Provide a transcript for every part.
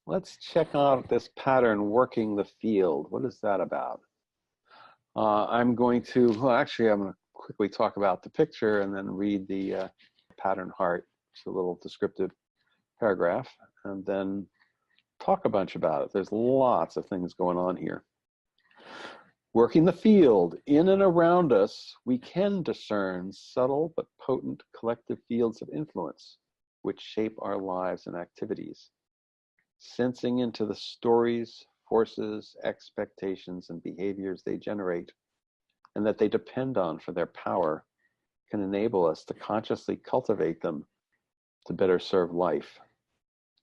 Let's check out this pattern, working the field. What is that about? I'm going to, well, actually, I'm going to quickly talk about the picture and then read the pattern heart. It's a little descriptive paragraph, and then talk a bunch about it. There's lots of things going on here. Working the field. In and around us, we can discern subtle but potent collective fields of influence, which shape our lives and activities. Sensing into the stories, forces, expectations, and behaviors they generate, and that they depend on for their power, can enable us to consciously cultivate them to better serve life.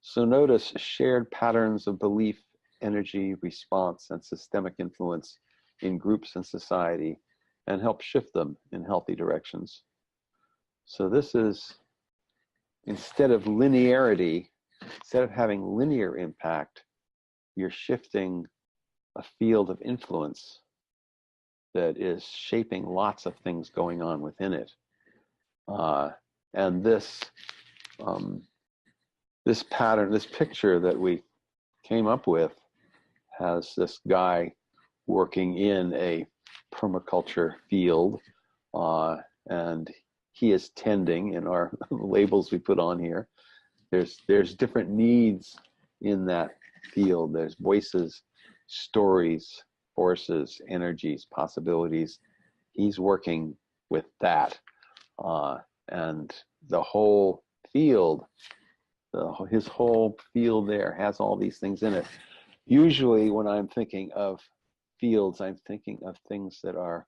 So notice shared patterns of belief, energy, response, and systemic influence in groups and society, and help shift them in healthy directions. So this is, instead of linearity, instead of having linear impact, you're shifting a field of influence that is shaping lots of things going on within it. And this pattern, this picture that we came up with, has this guy working in a permaculture field, and he is tending, in our labels we put on here. There's different needs in that field. There's voices, stories, forces, energies, possibilities. He's working with that, and the whole field, his whole field there has all these things in it. Usually when I'm thinking of fields, I'm thinking of things that are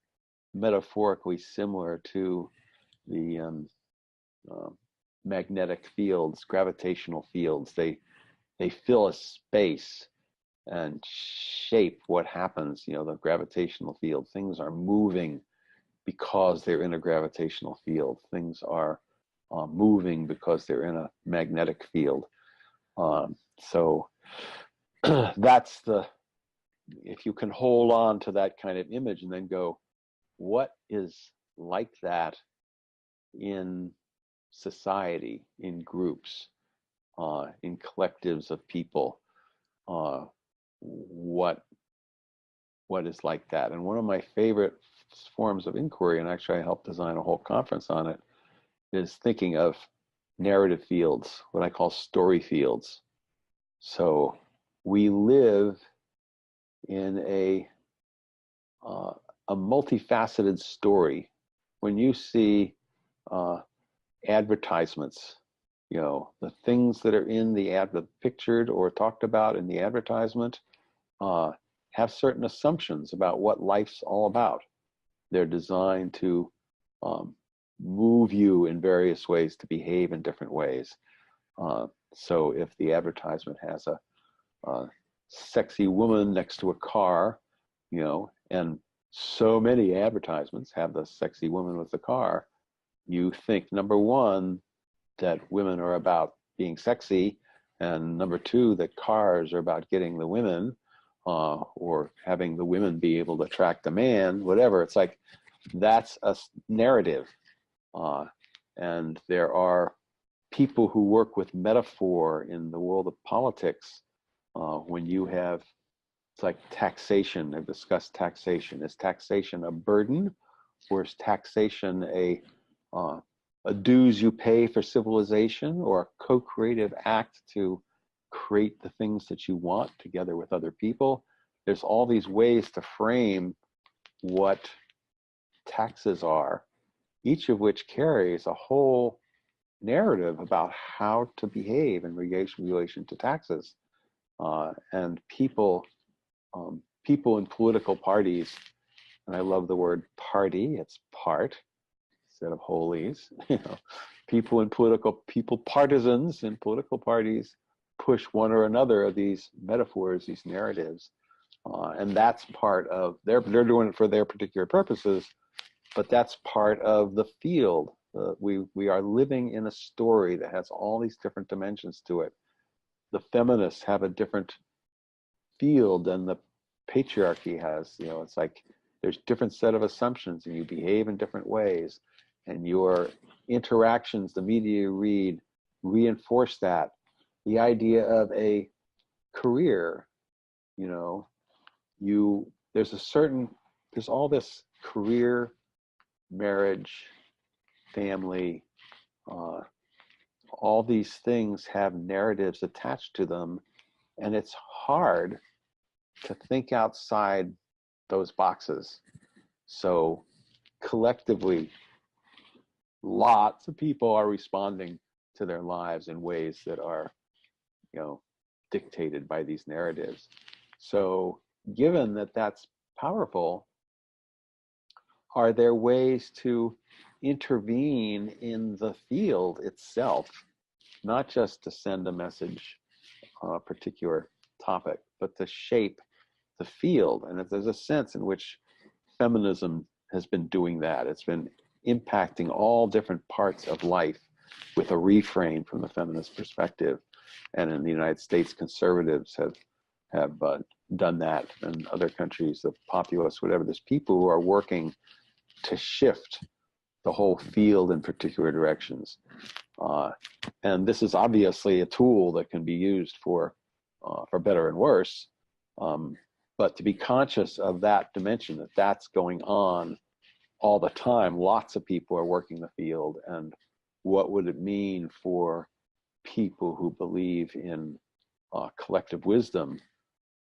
metaphorically similar to the magnetic fields, gravitational fields. They fill a space and shape what happens. You know, the gravitational field, things are moving because they're in a gravitational field. Things are moving because they're in a magnetic field. So that's the, if you can hold on to that kind of image and then go, what is like that in society, in groups, in collectives of people? What is like that? And one of my favorite forms of inquiry, and actually I helped design a whole conference on it, is thinking of narrative fields, what I call story fields. So we live in a multifaceted story. When you see advertisements, you know, the things that are in the ad, pictured or talked about in the advertisement, have certain assumptions about what life's all about. They're designed to move you in various ways to behave in different ways. So if the advertisement has a sexy woman next to a car, you know, and so many advertisements have the sexy woman with the car, you think, number one, that women are about being sexy, and number two, that cars are about getting the women, or having the women be able to attract the man, whatever. It's like, that's a narrative. And there are people who work with metaphor in the world of politics. When you have, it's like taxation. I've discussed taxation. Is taxation a burden, or is taxation a dues you pay for civilization, or a co-creative act to create the things that you want together with other people? There's all these ways to frame what taxes are, each of which carries a whole narrative about how to behave in relation to taxes. And people in political parties, and I love the word party, it's part instead of holies, you know, partisans in political parties push one or another of these metaphors, these narratives. And that's part of, they're doing it for their particular purposes, but that's part of the field. We are living in a story that has all these different dimensions to it. The feminists have a different field than the patriarchy has. You know, it's like there's different set of assumptions, and you behave in different ways, and your interactions, the media you read, reinforce that. The idea of a career, you know, there's all this career, marriage, family, all these things have narratives attached to them, and it's hard to think outside those boxes. So collectively, lots of people are responding to their lives in ways that are, dictated by these narratives. So given that that's powerful, are there ways to intervene in the field itself, not just to send a message on a particular topic, but to shape the field? And if there's a sense in which feminism has been doing that, it's been impacting all different parts of life with a reframe from the feminist perspective. And in the United States, conservatives have done that. In other countries, the populists, whatever, there's people who are working to shift the whole field in particular directions. And this is obviously a tool that can be used for better and worse. But to be conscious of that dimension, that's going on all the time, lots of people are working the field, and what would it mean for people who believe in collective wisdom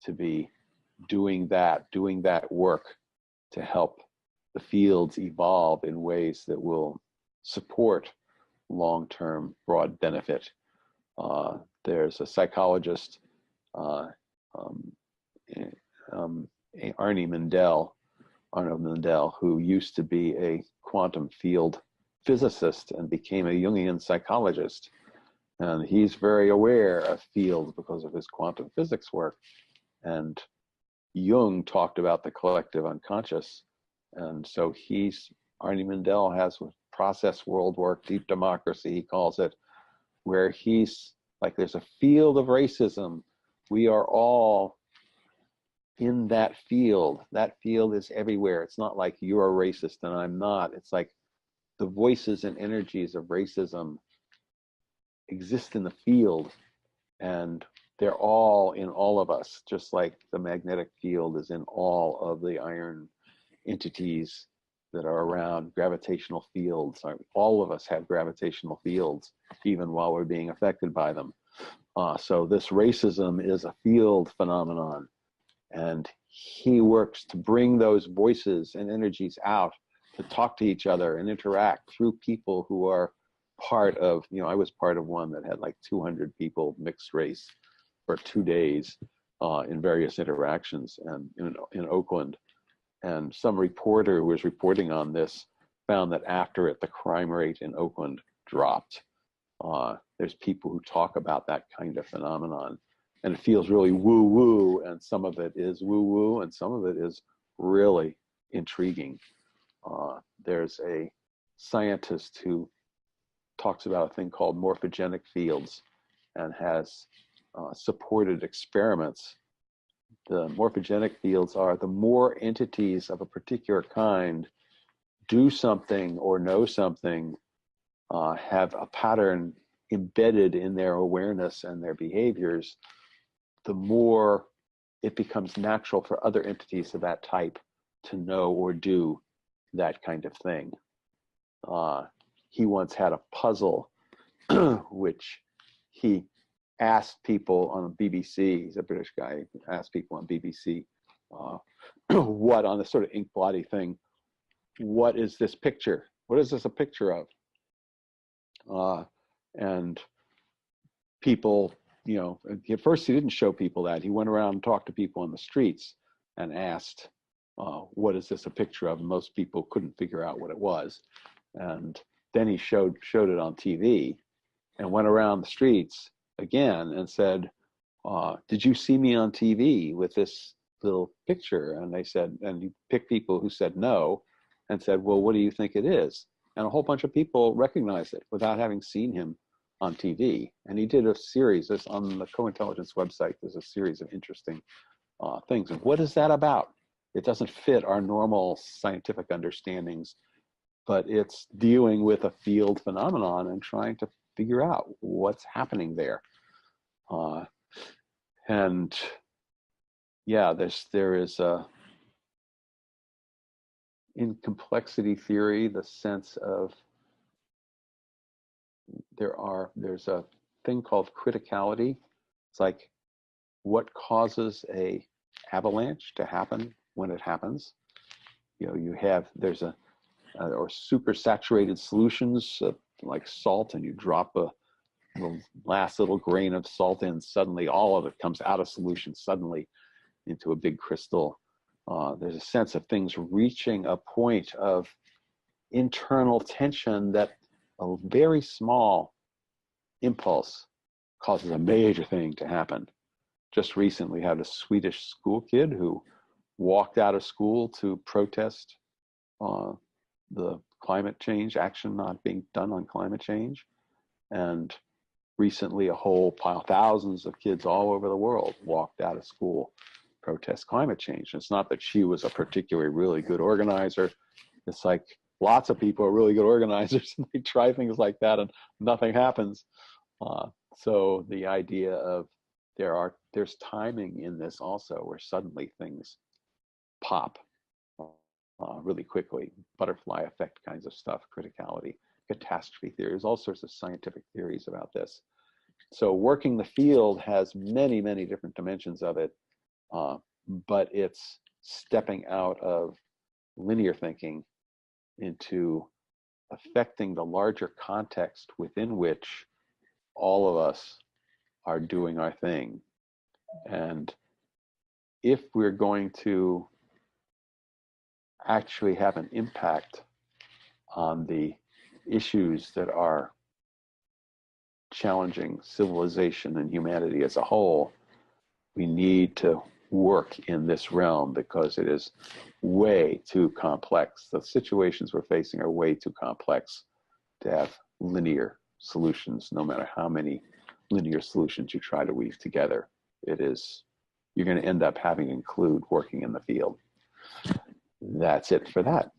to be doing that work to help the fields evolve in ways that will support long-term broad benefit. There's a psychologist, Arno Mendel, who used to be a quantum field physicist and became a Jungian psychologist. And he's very aware of fields because of his quantum physics work. And Jung talked about the collective unconscious. And so Arno Mendel has process world work, deep democracy, he calls it, where he's like, there's a field of racism. We are all in that field. That field is everywhere. It's not like you're a racist and I'm not. It's like the voices and energies of racism exist in the field, and they're all in all of us, just like the magnetic field is in all of the iron entities that are around. Gravitational fields, all of us have gravitational fields, even while we're being affected by them. So this racism is a field phenomenon, and he works to bring those voices and energies out to talk to each other and interact through people who are part of, I was part of one that had like 200 people, mixed race, for 2 days in various interactions and in Oakland. And some reporter who was reporting on this found that after it, the crime rate in Oakland dropped. There's people who talk about that kind of phenomenon, and it feels really woo-woo, and some of it is woo-woo, and some of it is really intriguing. There's a scientist who talks about a thing called morphogenic fields and has supported experiments. The morphogenic fields are the more entities of a particular kind do something or know something, have a pattern embedded in their awareness and their behaviors, the more it becomes natural for other entities of that type to know or do that kind of thing. He once had a puzzle which he asked people on BBC, he's a British guy, asked people on BBC, what, on this sort of ink blotty thing, what is this picture? What is this a picture of? And people, at first he didn't show people that. He went around and talked to people on the streets and asked, what is this a picture of? And most people couldn't figure out what it was. And then he showed it on TV and went around the streets again and said, did you see me on TV with this little picture? And they said, and he picked people who said no and said, well, what do you think it is? And a whole bunch of people recognized it without having seen him on TV. And he did a series, this on the Co-Intelligence website, there's a series of interesting things. And what is that about? It doesn't fit our normal scientific understandings, but it's dealing with a field phenomenon and trying to figure out what's happening there. And yeah, there is in complexity theory, the sense of there's a thing called criticality. It's like what causes a avalanche to happen when it happens. You know, there's or super saturated solutions like salt, and you drop the last little grain of salt in, suddenly all of it comes out of solution suddenly into a big crystal. There's a sense of things reaching a point of internal tension that a very small impulse causes a major thing to happen. Just recently had a Swedish school kid who walked out of school to protest the climate change, action not being done on climate change. And recently a whole pile, thousands of kids all over the world walked out of school, protest climate change. It's not that she was a particularly really good organizer. It's like lots of people are really good organizers and they try things like that and nothing happens. So the idea of there's timing in this also, where suddenly things pop really quickly, butterfly effect kinds of stuff, criticality, catastrophe theories, all sorts of scientific theories about this. So working the field has many, many different dimensions of it, but it's stepping out of linear thinking into affecting the larger context within which all of us are doing our thing. And if we're going to actually have an impact on the issues that are challenging civilization and humanity as a whole, we need to work in this realm because it is way too complex. The situations we're facing are way too complex to have linear solutions, no matter how many linear solutions you try to weave together. You're going to end up having to include working in the field. That's it for that.